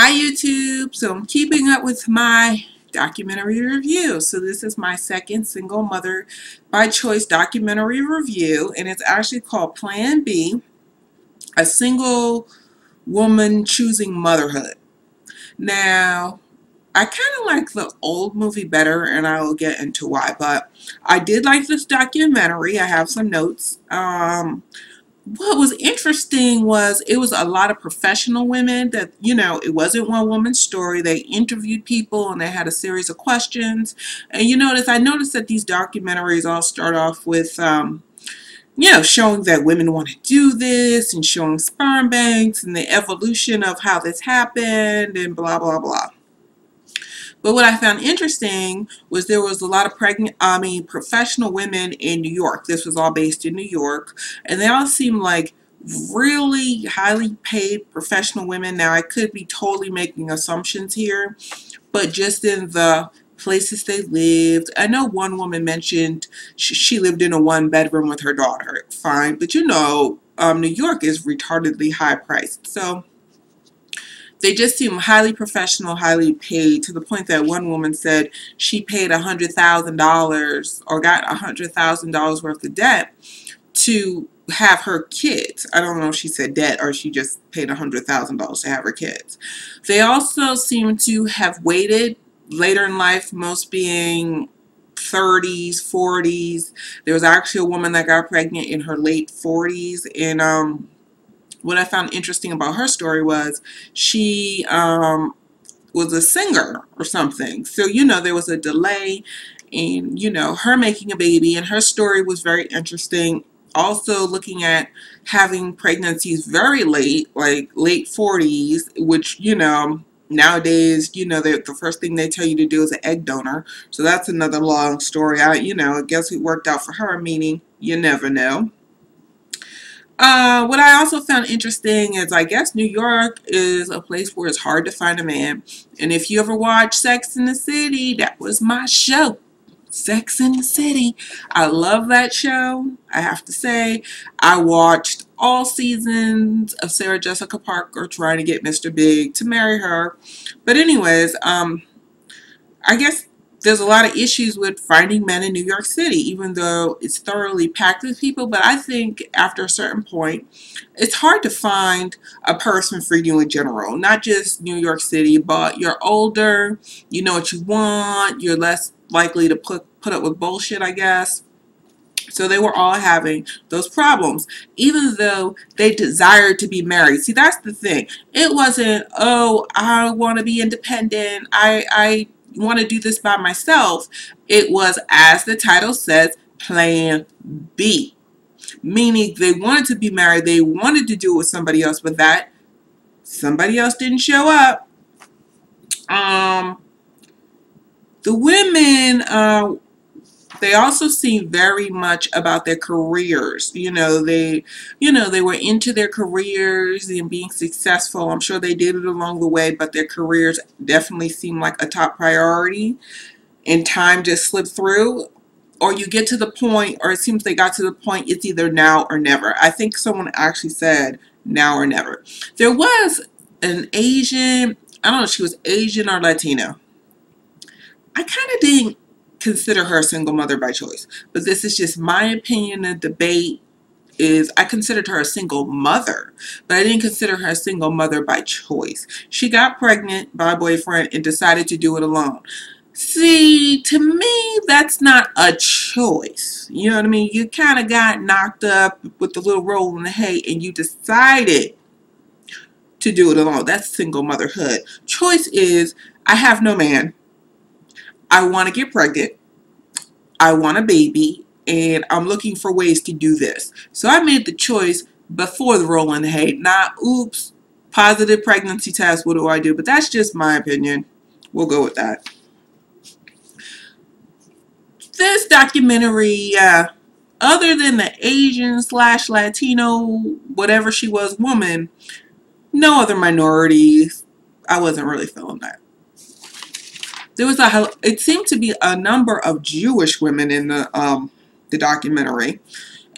Hi YouTube, so I'm keeping up with my documentary review. So this is my second single mother by choice documentary review, and it's actually called Plan B, a single woman choosing motherhood. Now, I kind of like the old movie better, and I will get into why, but I did like this documentary. I have some notes. What was interesting was it was a lot of professional women that, it wasn't one woman's story. They interviewed people and they had a series of questions. And I noticed that these documentaries all start off with, showing that women want to do this and showing sperm banks and the evolution of how this happened and blah, blah, blah. But what I found interesting was there was a lot of professional women in New York. This was all based in New York, and they all seemed like really highly paid professional women. Now, I could be totally making assumptions here, but just in the places they lived. I know one woman mentioned she lived in a one-bedroom with her daughter. Fine, but New York is retardedly high priced. So they just seem highly professional, highly paid, to the point that one woman said she paid $100,000 or got $100,000 worth of debt to have her kids. I don't know if she said debt or she just paid $100,000 to have her kids. They also seem to have waited later in life, most being 30s, 40s. There was actually a woman that got pregnant in her late 40s, and what I found interesting about her story was she was a singer or something. So, there was a delay in, her making a baby, and her story was very interesting. Also looking at having pregnancies very late, like late 40s, which, nowadays, the first thing they tell you to do is an egg donor. So that's another long story. I guess it worked out for her, meaning you never know. What I also found interesting is I guess New York is a place where it's hard to find a man. And if you ever watch Sex and the City, that was my show. Sex and the City. I love that show. I have to say, I watched all seasons of Sarah Jessica Parker trying to get Mr. Big to marry her. But anyways, I guess there's a lot of issues with finding men in New York City, even though it's thoroughly packed with people. But I think after a certain point, it's hard to find a person for you in general. Not just New York City, but you're older, you know what you want, you're less likely to put up with bullshit, I guess. So they were all having those problems, even though they desired to be married. See, that's the thing. It wasn't, oh, I want to be independent. I want to do this by myself. It was, as the title says, Plan B. Meaning they wanted to be married. They wanted to do it with somebody else, but that somebody else didn't show up. The women, they also seem very much about their careers. They were into their careers and being successful. I'm sure they did it along the way, but their careers definitely seem like a top priority. And time just slipped through. Or you get to the point, or it seems they got to the point, it's either now or never. I think someone actually said now or never. There was an Asian, I don't know if she was Asian or Latino. I kind of didn't consider her a single mother by choice, but this is just my opinion. The debate is I considered her a single mother, but I didn't consider her a single mother by choice. She got pregnant by a boyfriend and decided to do it alone. See, to me, that's not a choice. You know what I mean? You kind of got knocked up with the little roll in the hay and you decided to do it alone. That's single motherhood. Choice is, I have no man. I want to get pregnant. I want a baby, and I'm looking for ways to do this. So I made the choice before the roll in the hay, not, oops, positive pregnancy test, what do I do? But that's just my opinion. We'll go with that. This documentary, other than the Asian / Latino, whatever she was, woman, no other minorities. I wasn't really feeling that. There was it seemed to be a number of Jewish women in the documentary,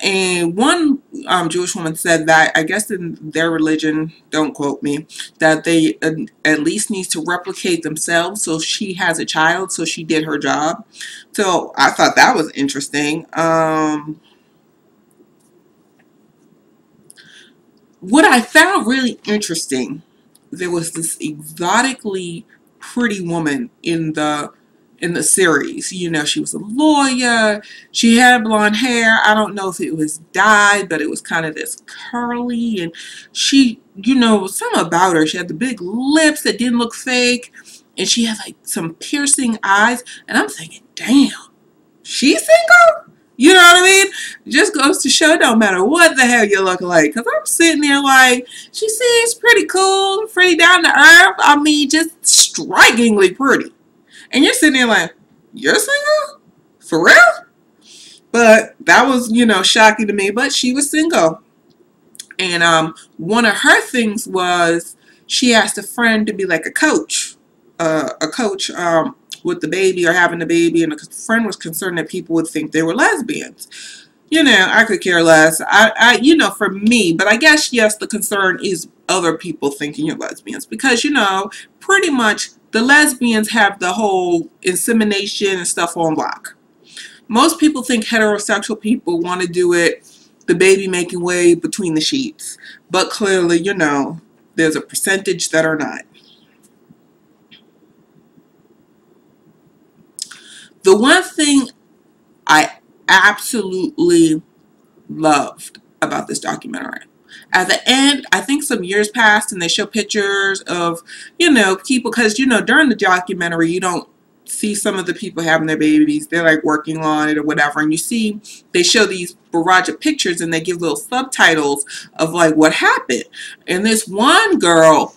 And one Jewish woman said that, I guess in their religion, don't quote me, that they at least need to replicate themselves. So she has a child, so she did her job. So I thought that was interesting. What I found really interesting, there was this exotically pretty woman in the series. You know, she was a lawyer. She had blonde hair. I don't know if it was dyed, but it was kind of this curly. And she, you know, something about her. She had the big lips that didn't look fake. And she had like some piercing eyes. And I'm thinking, damn, she's single? You know what I mean? It just goes to show no matter what the hell you look like. Because I'm sitting there like, she seems pretty cool, pretty down to earth. I mean, just strikingly pretty. And you're sitting there like, you're single? For real? But that was, you know, shocking to me. But she was single. And one of her things was she asked a friend to be like a coach. With the baby or having the baby. And a friend was concerned that people would think they were lesbians. You know, I could care less. You know, for me, but I guess, yes, the concern is other people thinking you're lesbians because, you know, pretty much the lesbians have the whole insemination and stuff on lock. Most people think heterosexual people want to do it the baby making way between the sheets. But clearly, you know, there's a percentage that are not. The one thing I absolutely loved about this documentary. At the end, I think some years passed and they show pictures of, you know, people, because, you know, during the documentary, you don't see some of the people having their babies. They're like working on it or whatever. And you see, they show these barrage of pictures and they give little subtitles of like what happened. And this one girl,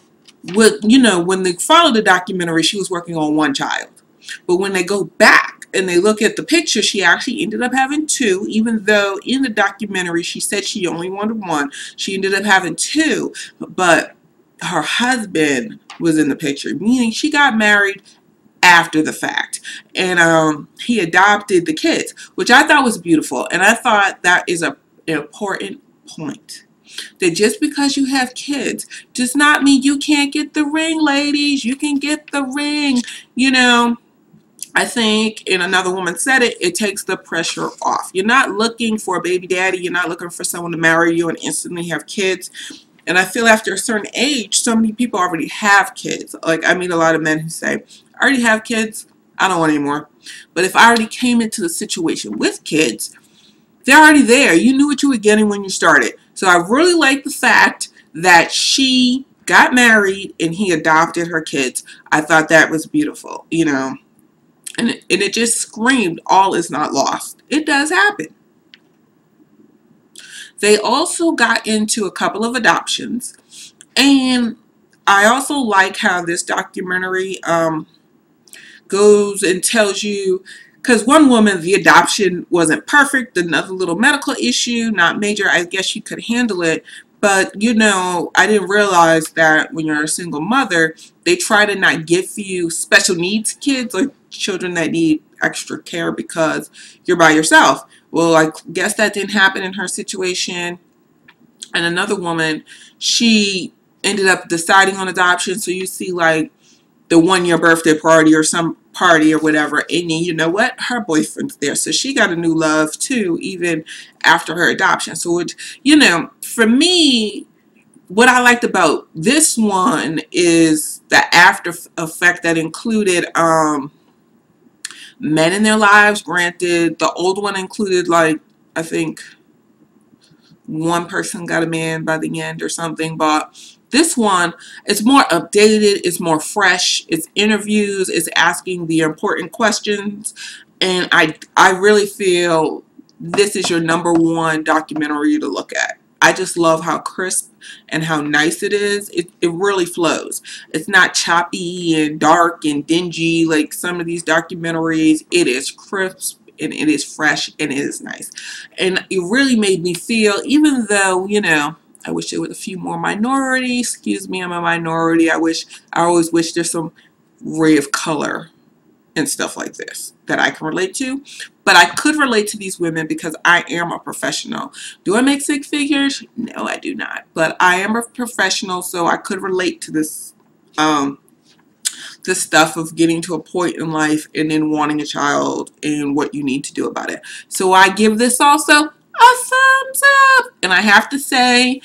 with, you know, when they followed the documentary, she was working on one child. But when they go back and they look at the picture, she actually ended up having two, even though in the documentary she said she only wanted one. She ended up having two, but her husband was in the picture, meaning she got married after the fact. And he adopted the kids, which I thought was beautiful. And I thought that is an important point. That just because you have kids does not mean you can't get the ring, ladies. You can get the ring, you know. I think, and another woman said it, it takes the pressure off. You're not looking for a baby daddy. You're not looking for someone to marry you and instantly have kids. And I feel after a certain age, so many people already have kids. Like, I meet a lot of men who say, I already have kids. I don't want any more. But if I already came into the situation with kids, they're already there. You knew what you were getting when you started. So I really like the fact that she got married and he adopted her kids. I thought that was beautiful, you know. And it just screamed, all is not lost. It does happen. They also got into a couple of adoptions. And I also like how this documentary goes and tells you, because one woman, the adoption wasn't perfect, another little medical issue, not major, I guess you could handle it. But, you know, I didn't realize that when you're a single mother, they try to not give you special needs kids or children that need extra care because you're by yourself. Well, I guess that didn't happen in her situation. And another woman, she ended up deciding on adoption. So you see like the 1-year birthday party or some party or whatever, and you know what, her boyfriend's there, so she got a new love too, even after her adoption. So it, you know, for me, what I liked about this one is the after effect that included men in their lives. Granted, the old one included, like, I think one person got a man by the end or something, but this one, it's more updated, it's more fresh, it's interviews, it's asking the important questions, and I really feel this is your #1 documentary to look at. I just love how crisp and how nice it is. It really flows. It's not choppy and dark and dingy like some of these documentaries. It is crisp and it is fresh and it is nice. And it really made me feel, even though, you know, I wish there was a few more minorities. Excuse me, I'm a minority. I always wish there's some ray of color and stuff like this that I can relate to. But I could relate to these women because I am a professional. Do I make six figures? No, I do not. But I am a professional, so I could relate to this stuff of getting to a point in life and then wanting a child and what you need to do about it. So I give this also a thumbs up. And I have to say,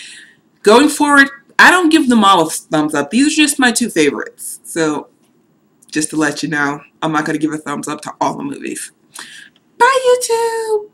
going forward, I don't give them all a thumbs up. These are just my two favorites. So just to let you know, I'm not going to give a thumbs up to all the movies. Bye, YouTube!